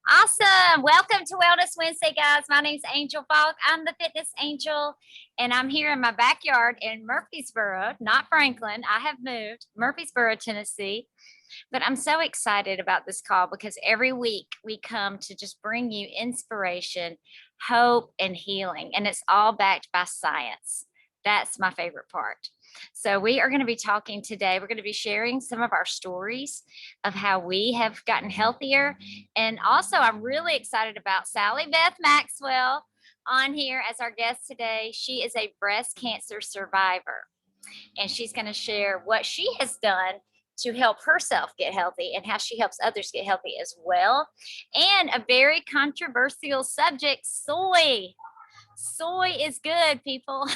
Awesome. Welcome to Wellness Wednesday, guys. My name's Angel Falk. I'm the fitness angel, and I'm here in my backyard in Murfreesboro, not Franklin. I have moved, Murfreesboro, Tennessee. But I'm so excited about this call because every week we come to just bring you inspiration, hope, and healing. And it's all backed by science. That's my favorite part. So, we are going to be talking today. We're going to be sharing some of our stories of how we have gotten healthier. And also, I'm really excited about Sally Beth Maxwell on here as our guest today. She is a breast cancer survivor, and she's going to share what she has done to help herself get healthy and how she helps others get healthy as well. And a very controversial subject, soy. Soy is good, people.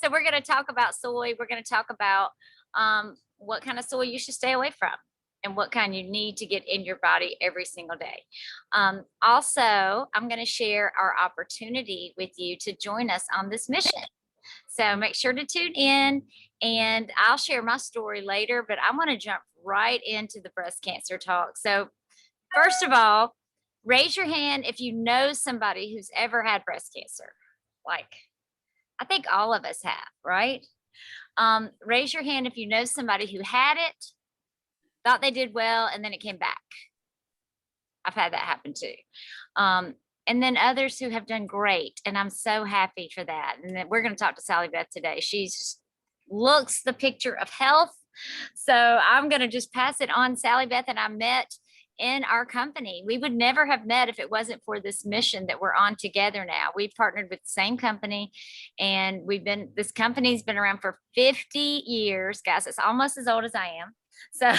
So we're going to talk about soy. We're going to talk about what kind of soy you should stay away from and what kind you need to get in your body every single day. Also, I'm going to share our opportunity with you to join us on this mission. So make sure to tune in, and I'll share my story later, but I want to jump right into the breast cancer talk. So, first of all, raise your hand if you know somebody who's ever had breast cancer. Like, I think all of us have, right? Raise your hand if you know somebody who had it, thought they did well, and then it came back. I've had that happen too. And then others who have done great. And I'm so happy for that. And then we're going to talk to Sally Beth today. She looks the picture of health. So I'm going to just pass it on. Sally Beth and I met in our company. We would never have met if it wasn't for this mission that we're on together now. We've partnered with the same company, and this company's been around for 50 years, guys. It's almost as old as I am. So,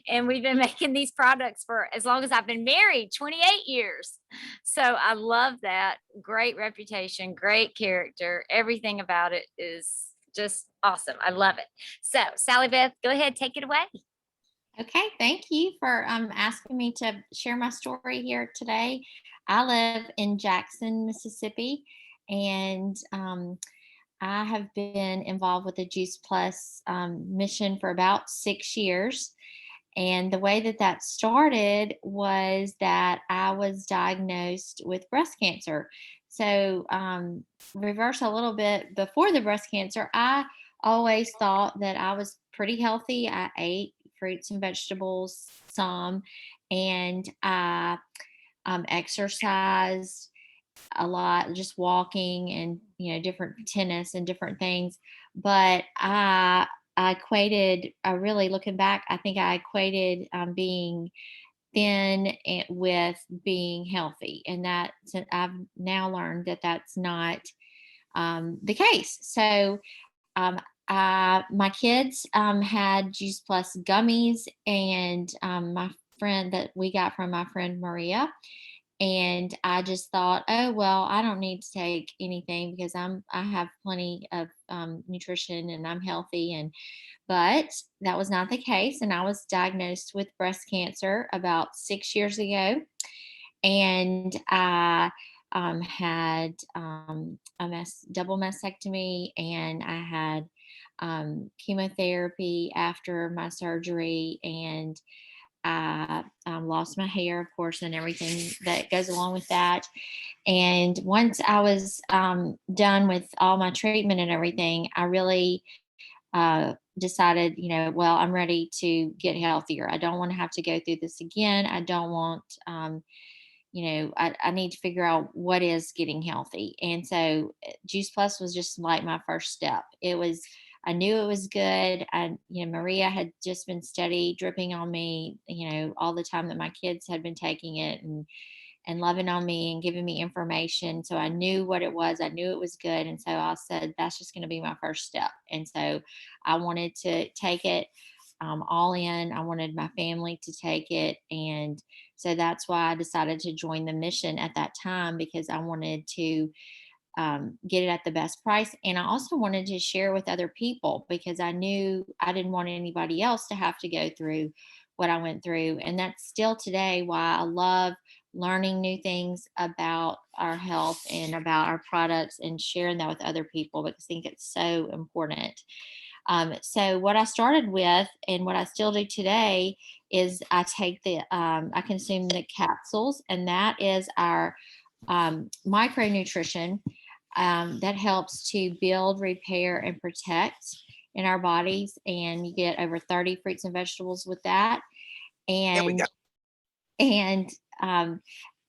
and we've been making these products for as long as I've been married, 28 years. So I love that. Great reputation, great character. Everything about it is just awesome. I love it. So, Sally Beth, go ahead, take it away. Okay, thank you for asking me to share my story here today. I live in Jackson, Mississippi, and I have been involved with the Juice Plus mission for about 6 years. And the way that that started was that I was diagnosed with breast cancer. So, reverse a little bit, before the breast cancer, I always thought that I was pretty healthy. I ate fruits and vegetables some, and I exercised a lot, just walking and different tennis and different things. But I equated, really looking back, I think I equated being thin with being healthy, and that I've now learned that that's not the case. So my kids had Juice Plus gummies, and my friend that we got from my friend Maria. And I just thought, oh well, I don't need to take anything because I have plenty of nutrition and I'm healthy. And but that was not the case, and I was diagnosed with breast cancer about 6 years ago, and I had double mastectomy, and I had chemotherapy after my surgery, and I lost my hair, of course, and everything that goes along with that. And once I was done with all my treatment and everything, I really decided, well, I'm ready to get healthier. I don't want to have to go through this again. I don't want, I need to figure out what is getting healthy. And so Juice Plus was just like my first step. I knew it was good. Maria had just been steady dripping on me, all the time that my kids had been taking it, and loving on me and giving me information. So I knew what it was. I knew it was good. And so I said, that's just going to be my first step. And so I wanted to take it all in. I wanted my family to take it. And so that's why I decided to join the mission at that time, because I wanted to get it at the best price. And I also wanted to share with other people, because I knew I didn't want anybody else to have to go through what I went through. And that's still today why I love learning new things about our health and about our products and sharing that with other people, because I think it's so important. So what I started with and what I still do today is I consume the capsules, and that is our micronutrition that helps to build, repair, and protect in our bodies. And you get over 30 fruits and vegetables with that. There we go. And um,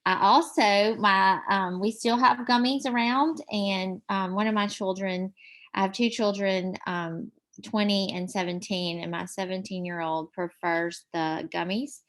I also we still have gummies around, and one of my children, I have two children, 20 and 17, and my 17-year-old prefers the gummies.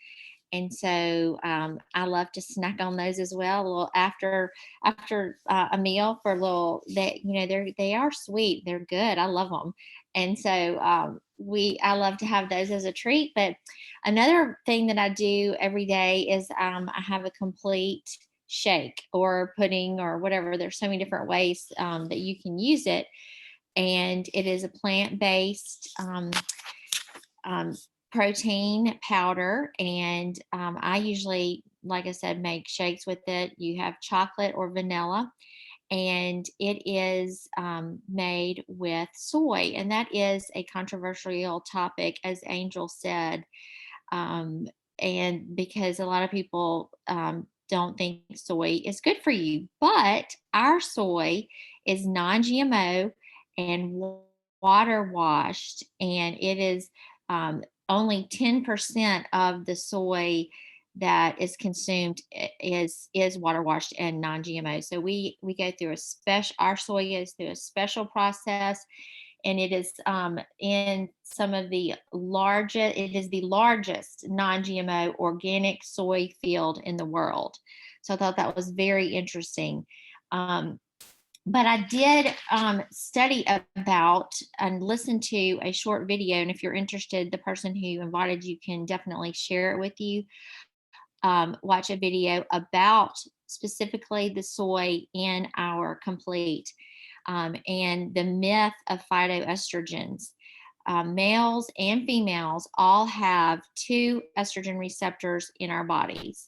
And so I love to snack on those as well. A little after a meal for a little. They are sweet. They're good. I love them. And so I love to have those as a treat. But another thing that I do every day is I have a complete shake or pudding or whatever. There's so many different ways that you can use it, and it is a plant-based um, protein powder. And I usually, like I said, make shakes with it. You have chocolate or vanilla, and it is made with soy. And that is a controversial topic, as Angel said. Um, and because a lot of people don't think soy is good for you, but our soy is non GMO and water washed, and it is only 10% of the soy that is consumed is water washed and non GMO. So we go through a special our soy goes through a special process, and it is in some of the largest it is the largest non-GMO organic soy field in the world. So I thought that was very interesting. um, but I did study about and listen to a short video, and if you're interested, the person who invited you can definitely share it with you. Watch a video about specifically the soy in our complete, and the myth of phytoestrogens. Males and females all have two estrogen receptors in our bodies,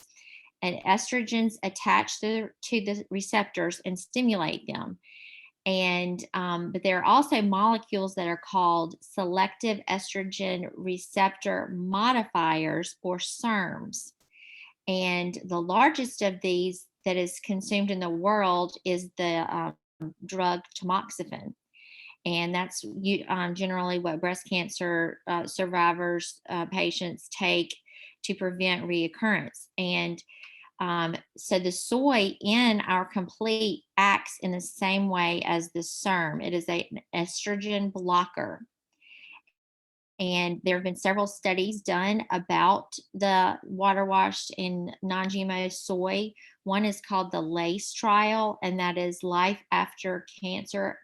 and estrogens attach to the receptors and stimulate them. And but there are also molecules that are called selective estrogen receptor modifiers, or SERMs. And the largest of these that is consumed in the world is the drug tamoxifen. And that's generally what breast cancer survivors, patients take to prevent reoccurrence. And so the soy in our complete acts in the same way as the SERM. It is an estrogen blocker. And there have been several studies done about the water washed and non GMO soy. One is called the LACE trial, and that is Life After Cancer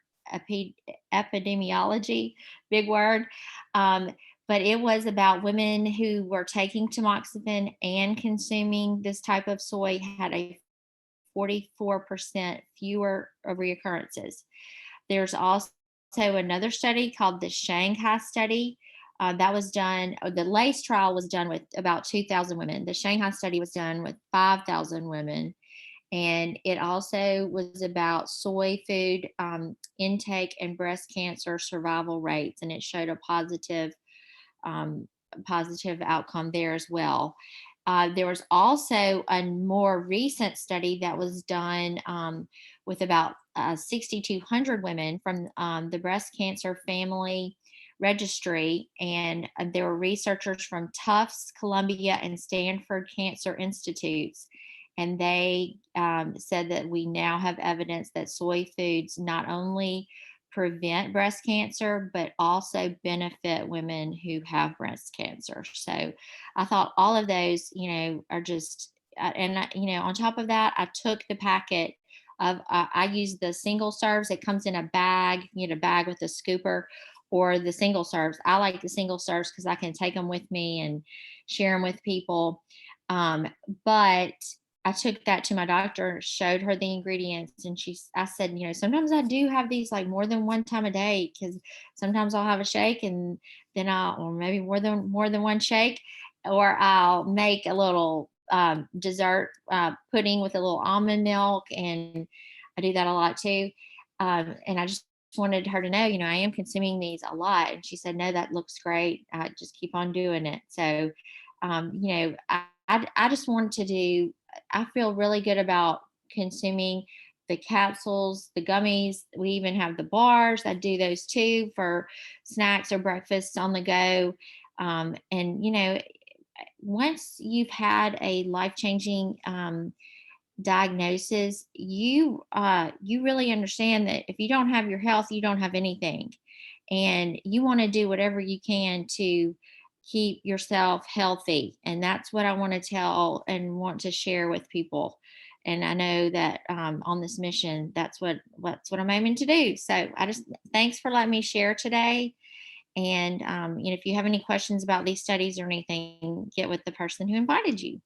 Epidemiology, big word. Um, but it was about women who were taking tamoxifen and consuming this type of soy had a 44% fewer reoccurrences. There's also another study called the Shanghai study. That was done, the LACE trial was done with about 2,000 women. The Shanghai study was done with 5,000 women. And it also was about soy food intake and breast cancer survival rates. And it showed a um, positive outcome there as well. There was also a more recent study that was done with about 6,200 women from the Breast Cancer Family Registry. And there were researchers from Tufts, Columbia, and Stanford Cancer Institutes. And they said that we now have evidence that soy foods not only prevent breast cancer, but also benefit women who have breast cancer. So I thought all of those, are just, on top of that, I took the packet of, I use the single serves. It comes in a bag, bag with a scooper, or the single serves. I like the single serves because I can take them with me and share them with people. But I took that to my doctor, showed her the ingredients, and I said, sometimes I do have these like more than one time a day, because sometimes I'll have a shake and then or maybe more than one shake, or I'll make a little dessert pudding with a little almond milk, and I do that a lot too. And I just wanted her to know, I am consuming these a lot. And she said, no, that looks great. Just keep on doing it. So, I just wanted to do, I feel really good about consuming the capsules, the gummies. We even have the bars. I do those too for snacks or breakfast on the go. And, once you've had a life changing diagnosis, you really understand that if you don't have your health, you don't have anything, and you want to do whatever you can to keep yourself healthy. And that's what I want to tell and want to share with people. And I know that on this mission, that's what I'm aiming to do. So I just thanks for letting me share today. And if you have any questions about these studies or anything, get with the person who invited you.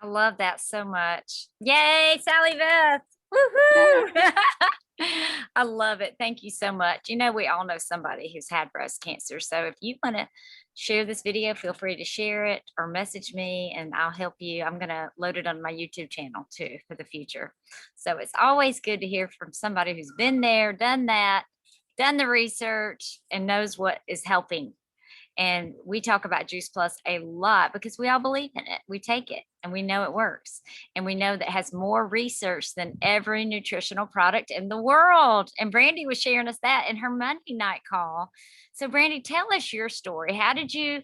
I love that so much. Yay, Sally Beth. Yeah. Woohoo. I love it. Thank you so much. We all know somebody who's had breast cancer. So if you want to share this video, feel free to share it or message me and I'll help you. I'm going to load it on my YouTube channel too for the future. So it's always good to hear from somebody who's been there, done that, done the research, and knows what is helping. And we talk about Juice Plus a lot because we all believe in it. We take it and we know it works. And we know that it has more research than every nutritional product in the world. And Brandy was sharing us that in her Monday night call. So, Brandy, tell us your story. How did you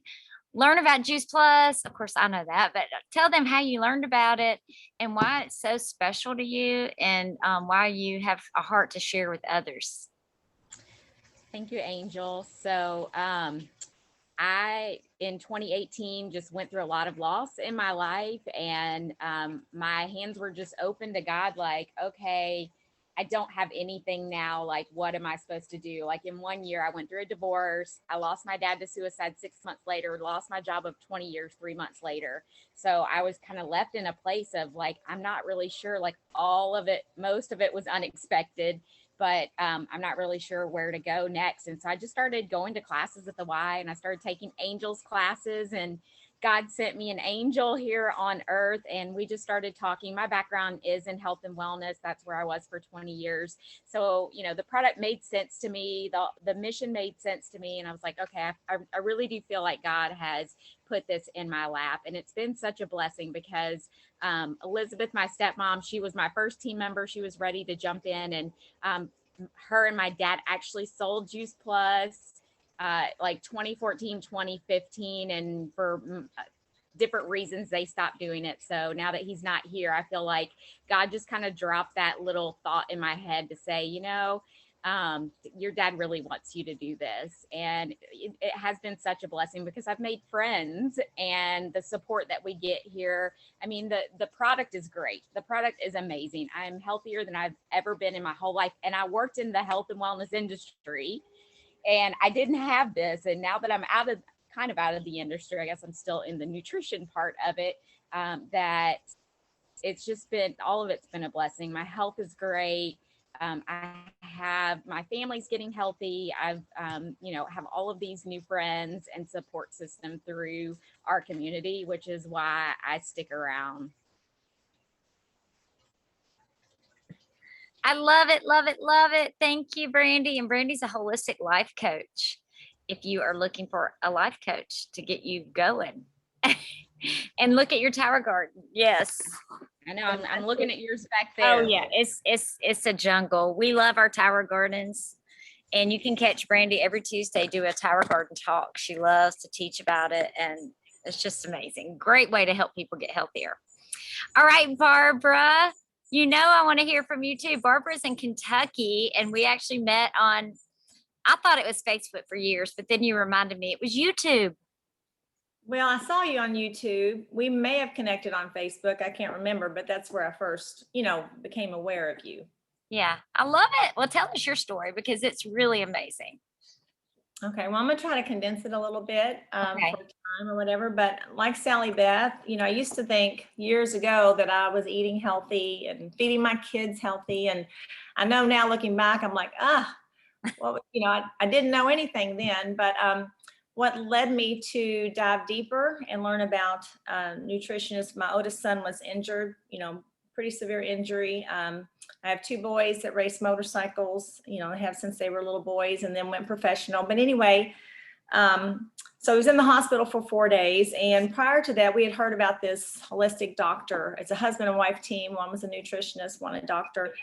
learn about Juice Plus? Of course, I know that, but tell them how you learned about it and why it's so special to you and why you have a heart to share with others. Thank you, Angel. So, I, in 2018, just went through a lot of loss in my life, and my hands were just open to God, like, okay, I don't have anything now. Like, what am I supposed to do? Like, in 1 year, I went through a divorce. I lost my dad to suicide 6 months later, lost my job of 20 years 3 months later. So I was kind of left in a place of like, I'm not really sure, like, all of it, most of it was unexpected, but I'm not really sure where to go next. And so I just started going to classes at the Y, and I started taking angels classes, and God sent me an angel here on earth, and we just started talking. My background is in health and wellness. That's where I was for 20 years. So, the product made sense to me. The mission made sense to me. And I was like, okay, I really do feel like God has put this in my lap. And it's been such a blessing because Elizabeth, my stepmom, she was my first team member. She was ready to jump in, and her and my dad actually sold Juice Plus like 2014, 2015, and for different reasons they stopped doing it. So now that he's not here, I feel like God just kind of dropped that little thought in my head to say, your dad really wants you to do this. And it has been such a blessing because I've made friends, and the support that we get here. I mean, the product is great. The product is amazing. I'm healthier than I've ever been in my whole life. And I worked in the health and wellness industry, and I didn't have this. And now that I'm kind of out of the industry, I guess I'm still in the nutrition part of it, that it's just been, all of it's been a blessing. My health is great. I have, my family's getting healthy. I've, have all of these new friends and support system through our community, which is why I stick around. I love it, love it, love it. Thank you, Brandy. And Brandy's a holistic life coach. If you are looking for a life coach to get you going, and look at your tower garden. Yes. I know. I'm looking at yours back Oh there. yeah, it's a jungle. We love our tower gardens, and you can catch Brandy every Tuesday do a tower garden talk. She loves to teach about it, and it's just amazing. Great way to help people get healthier. All right, Barbara. I want to hear from you too. Barbara's in Kentucky, and we actually met on, I thought it was Facebook for years, but then you reminded me it was YouTube. Well, I saw you on YouTube. We may have connected on Facebook. I can't remember, but that's where I first, became aware of you. Yeah, I love it. Well, tell us your story because it's really amazing. Okay, well, I'm gonna try to condense it a little bit Okay. for time or whatever. But like Sally Beth, I used to think years ago that I was eating healthy and feeding my kids healthy. And I know now looking back, I'm like, well, I didn't know anything then. But what led me to dive deeper and learn about nutrition is my oldest son was injured, pretty severe injury. I have two boys that race motorcycles, I have since they were little boys, and then went professional. But anyway, so I was in the hospital for 4 days. And prior to that, we had heard about this holistic doctor. It's a husband and wife team. One was a nutritionist, one a doctor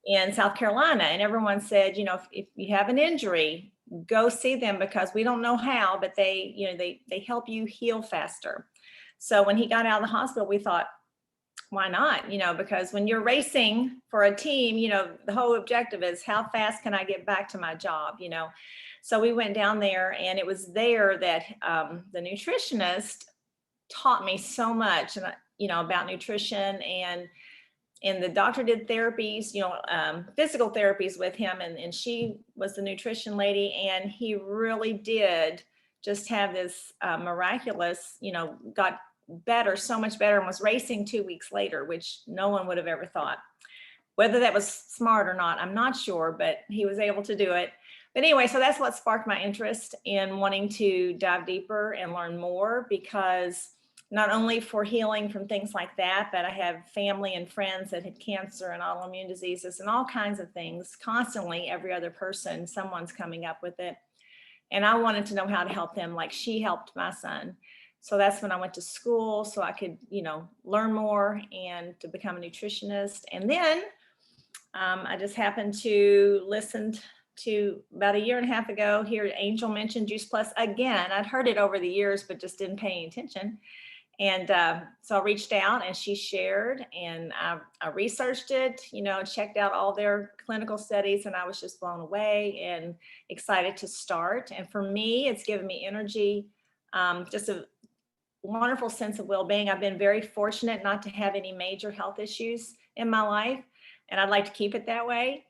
in South Carolina. And everyone said, if you have an injury, go see them, because we don't know how, but they help you heal faster. So when he got out of the hospital, we thought, why not? Because when you're racing for a team, the whole objective is how fast can I get back to my job, So we went down there, and it was there that the nutritionist taught me so much, about nutrition, and the doctor did therapies, physical therapies with him, and she was the nutrition lady, and he really did just have this miraculous, got better, so much better, and was racing 2 weeks later, which no one would have ever thought. Whether that was smart or not, I'm not sure, but he was able to do it. But anyway, so that's what sparked my interest in wanting to dive deeper and learn more, because not only for healing from things like that, but I have family and friends that had cancer and autoimmune diseases and all kinds of things. Constantly, every other person, someone's coming up with it. And I wanted to know how to help them like she helped my son. So that's when I went to school, so I could, learn more and to become a nutritionist. And then I just happened to listen to, about a year and a half ago, hear Angel mention Juice Plus again. I'd heard it over the years, but just didn't pay any attention. And so I reached out, and she shared, and I researched it, checked out all their clinical studies, and I was just blown away and excited to start. And for me, it's given me energy, just a wonderful sense of well-being. I've been very fortunate not to have any major health issues in my life, and I'd like to keep it that way.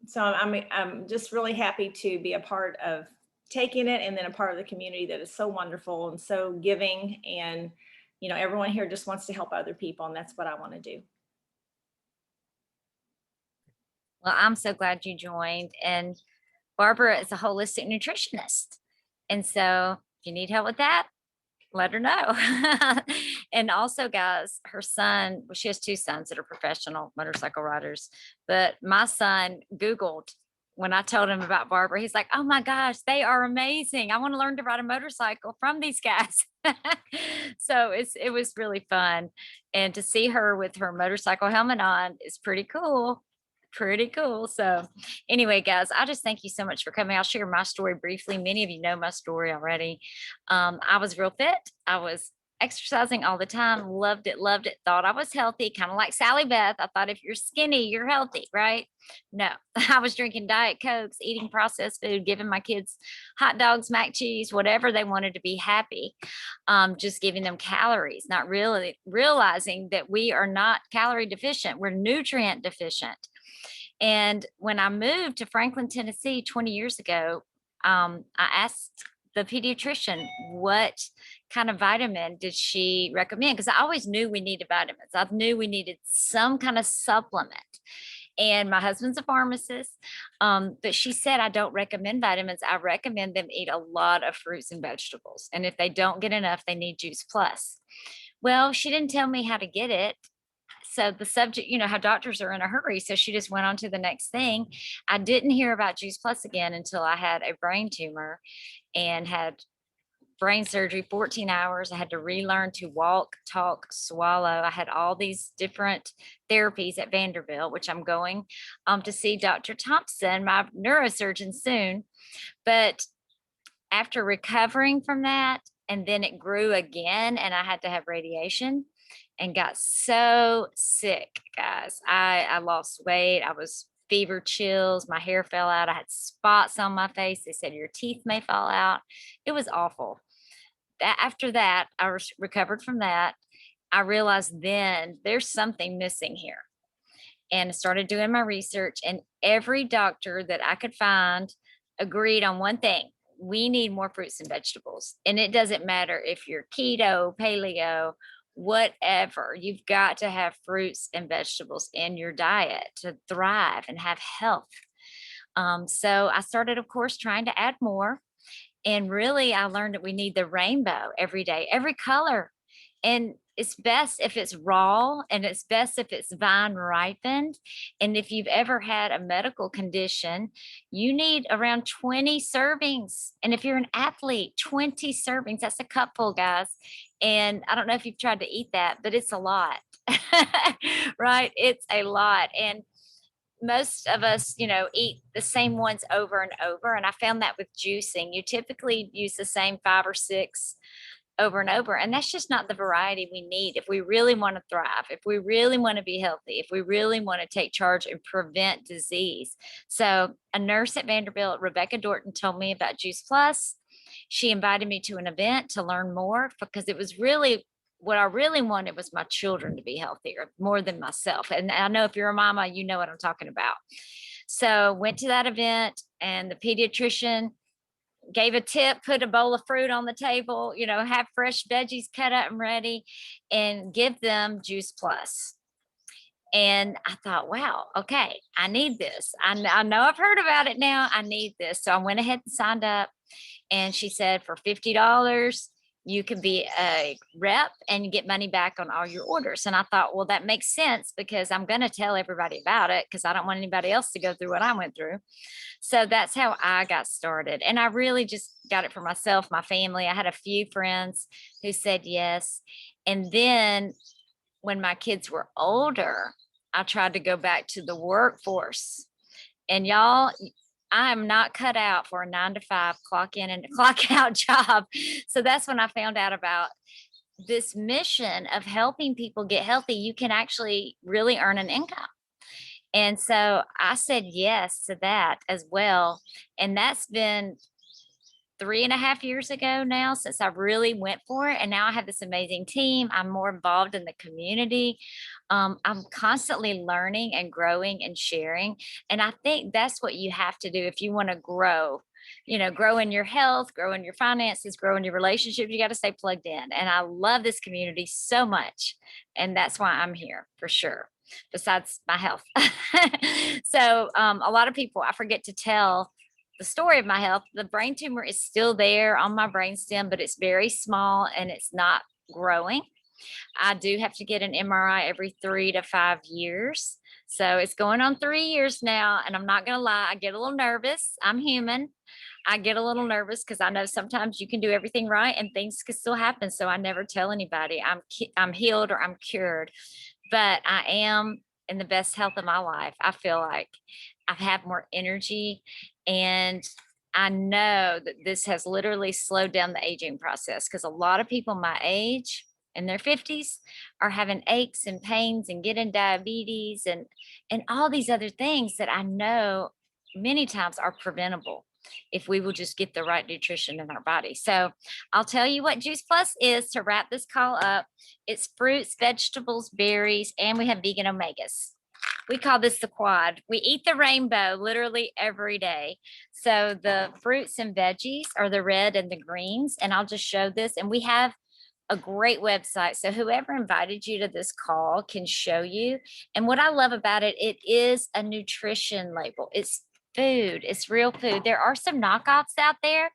So I'm just really happy to be a part of taking it, and then a part of the community that is so wonderful and so giving, and everyone here just wants to help other people, and that's what I want to do. Well, I'm so glad you joined. And Barbara is a holistic nutritionist. And so if you need help with that, let her know. And also, guys, her son, well, she has two sons that are professional motorcycle riders, but my son Googled when I told him about Barbara. He's like, oh my gosh, they are amazing. I want to learn to ride a motorcycle from these guys. So it was really fun. And to see her with her motorcycle helmet on is pretty cool. Pretty cool. So anyway, guys, I just thank you so much for coming. I'll share my story briefly. Many of you know my story already. I was real fit. I was exercising all the time. Loved it. Thought I was healthy, kind of like Sally Beth. I thought if you're skinny, you're healthy, right? No, I was drinking Diet Cokes, eating processed food, giving my kids hot dogs, mac cheese, whatever they wanted to be happy. Just giving them calories, not really realizing that we are not calorie deficient. We're nutrient deficient. And when I moved to Franklin, Tennessee 20 years ago, I asked the pediatrician what kind of vitamin did she recommend? Because I always knew we needed vitamins. I knew we needed some kind of supplement. And my husband's a pharmacist, but she said, I don't recommend vitamins. I recommend them eat a lot of fruits and vegetables. And if they don't get enough, they need Juice Plus. Well, she didn't tell me how to get it. So the subject, how doctors are in a hurry. So she just went on to the next thing. I didn't hear about Juice Plus again until I had a brain tumor and had brain surgery, 14 hours. I had to relearn to walk, talk, swallow. I had all these different therapies at Vanderbilt, which I'm going to see Dr. Thompson, my neurosurgeon, soon. But after recovering from that, and then it grew again, and I had to have radiation and got so sick, guys. I lost weight. I was fever, chills. My hair fell out. I had spots on my face. They said your teeth may fall out. It was awful. After that, I recovered from that. I realized then there's something missing here, and started doing my research, and every doctor that I could find agreed on one thing. We need more fruits and vegetables. And it doesn't matter if you're keto, paleo, whatever, you've got to have fruits and vegetables in your diet to thrive and have health. So I started, of course, trying to add more. And really, I learned that we need the rainbow every day, every color And it's best if it's raw, and it's best if it's vine ripened. And if you've ever had a medical condition, you need around 20 servings. And if you're an athlete, 20 servings, that's a cupful, guys. And I don't know if you've tried to eat that, but it's a lot, right? It's a lot. And most of us, eat the same ones over and over. And I found that with juicing, you typically use the same 5 or 6 over and over. And that's just not the variety we need if we really want to thrive, if we really want to be healthy, if we really want to take charge and prevent disease. So, a nurse at Vanderbilt, Rebecca Dorton, told me about Juice Plus. She invited me to an event to learn more because it was really what I really wanted was my children to be healthier more than myself. And I know if you're a mama, you know what I'm talking about. So, went to that event, and the pediatrician gave a tip, put a bowl of fruit on the table, have fresh veggies cut up and ready, and give them Juice Plus. And I thought, wow, okay, I need this. I know I've heard about it now. I need this. So I went ahead and signed up. And she said, for $50, you can be a rep and you get money back on all your orders. And I thought, well, that makes sense because I'm going to tell everybody about it because I don't want anybody else to go through what I went through. So that's how I got started. And I really just got it for myself, my family. I had a few friends who said yes. And then when my kids were older, I tried to go back to the workforce. And y'all, I am not cut out for a 9 to 5 clock in and clock out job. So that's when I found out about this mission of helping people get healthy. You can actually really earn an income. And so I said yes to that as well. And that's been 3.5 years ago now since I really went for it. And now I have this amazing team. I'm more involved in the community. I'm constantly learning and growing and sharing. And I think that's what you have to do if you want to grow. Grow in your health, grow in your finances, grow in your relationships. You got to stay plugged in. And I love this community so much. And that's why I'm here for sure, besides my health. So a lot of people, I forget to tell the story of my health. The brain tumor is still there on my brainstem, but it's very small and it's not growing. I do have to get an MRI every 3 to 5 years. So it's going on 3 years now. And I'm not going to lie, I get a little nervous. I'm human. I get a little nervous because I know sometimes you can do everything right and things can still happen. So I never tell anybody I'm healed or I'm cured, but I am in the best health of my life. I feel like I have more energy, and I know that this has literally slowed down the aging process because a lot of people my age in their 50s are having aches and pains and getting diabetes and all these other things that I know many times are preventable if we will just get the right nutrition in our body. So I'll tell you what Juice Plus is to wrap this call up. It's fruits, vegetables, berries, and we have vegan omegas. We call this the quad. We eat the rainbow literally every day. So the fruits and veggies are the red and the greens. And I'll just show this. And we have a great website. So whoever invited you to this call can show you. And what I love about it, it is a nutrition label. It's food. It's real food. There are some knockoffs out there,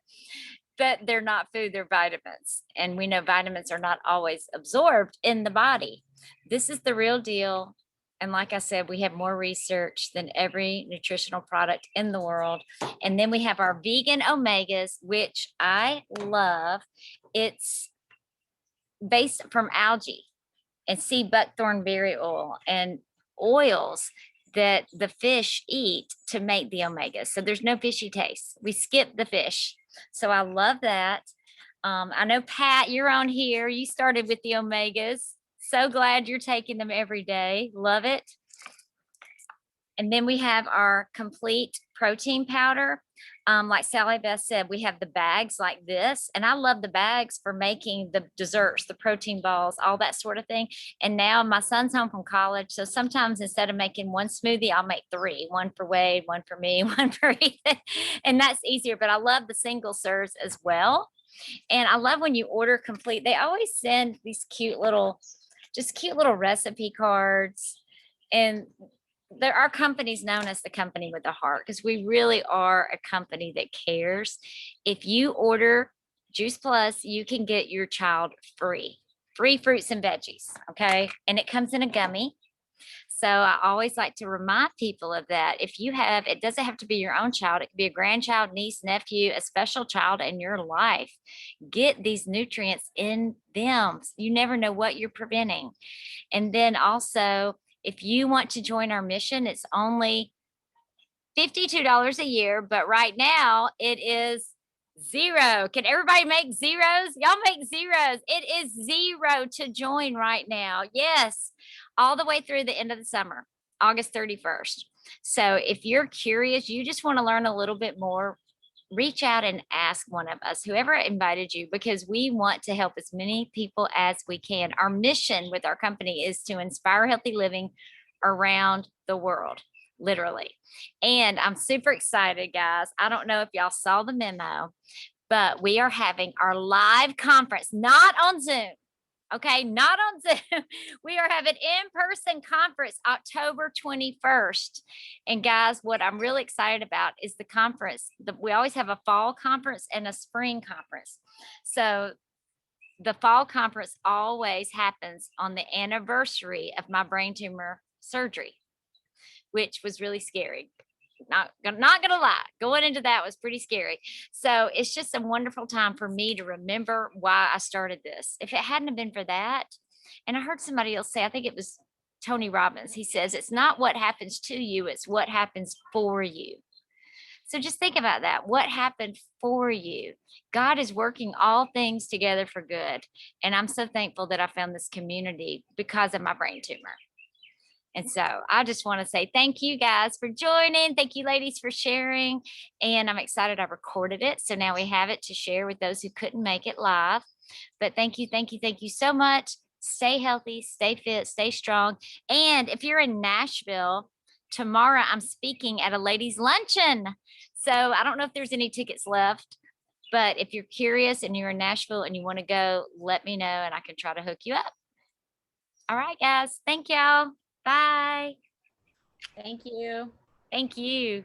but they're not food, they're vitamins. And we know vitamins are not always absorbed in the body. This is the real deal. And like I said, we have more research than every nutritional product in the world. And then we have our vegan omegas, which I love. It's based from algae and sea buckthorn berry oil and oils that the fish eat to make the omegas. So there's no fishy taste. We skip the fish. So I love that. I know, Pat, you're on here. You started with the omegas. So glad you're taking them every day. Love it. And then we have our complete protein powder. Like Sally Beth said, we have the bags like this. And I love the bags for making the desserts, the protein balls, all that sort of thing. And now my son's home from college. So sometimes instead of making one smoothie, I'll make 3, one for Wade, one for me, one for Ethan. And that's easier. But I love the single serves as well. And I love when you order complete, they always send these cute little recipe cards. And our company's known as the company with the heart because we really are a company that cares. If you order Juice Plus, you can get your child free. free fruits and veggies. Okay. And it comes in a gummy. So I always like to remind people of that. If you have, it doesn't have to be your own child. It could be a grandchild, niece, nephew, a special child in your life. Get these nutrients in them. You never know what you're preventing. And then also, if you want to join our mission, it's only $52 a year, but right now it is zero. Can everybody make zeros? Y'all make zeros. It is zero to join right now. Yes, all the way through the end of the summer, August 31st. So if you're curious, you just want to learn a little bit more, reach out and ask one of us, whoever invited you, because we want to help as many people as we can. Our mission with our company is to inspire healthy living around the world, literally. And I'm super excited, guys. I don't know if y'all saw the memo, but we are having our live conference, not on Zoom. Okay, not on Zoom. We are having in-person conference October 21st. And guys, what I'm really excited about is the conference. We always have a fall conference and a spring conference. So the fall conference always happens on the anniversary of my brain tumor surgery, which was really scary. Not gonna lie, going into that was pretty scary. So it's just a wonderful time for me to remember why I started this. If it hadn't have been for that, and I heard somebody else say, I think it was Tony Robbins, he says, it's not what happens to you, it's what happens for you. So just think about that. What happened for you? God is working all things together for good. And I'm so thankful that I found this community because of my brain tumor. And so I just want to say thank you guys for joining. Thank you, ladies, for sharing. And I'm excited I recorded it. So now we have it to share with those who couldn't make it live. But thank you so much. Stay healthy, stay fit, stay strong. And if you're in Nashville, tomorrow I'm speaking at a ladies' luncheon. So I don't know if there's any tickets left. But if you're curious and you're in Nashville and you want to go, let me know and I can try to hook you up. All right, guys. Thank y'all. Bye. Thank you. Thank you.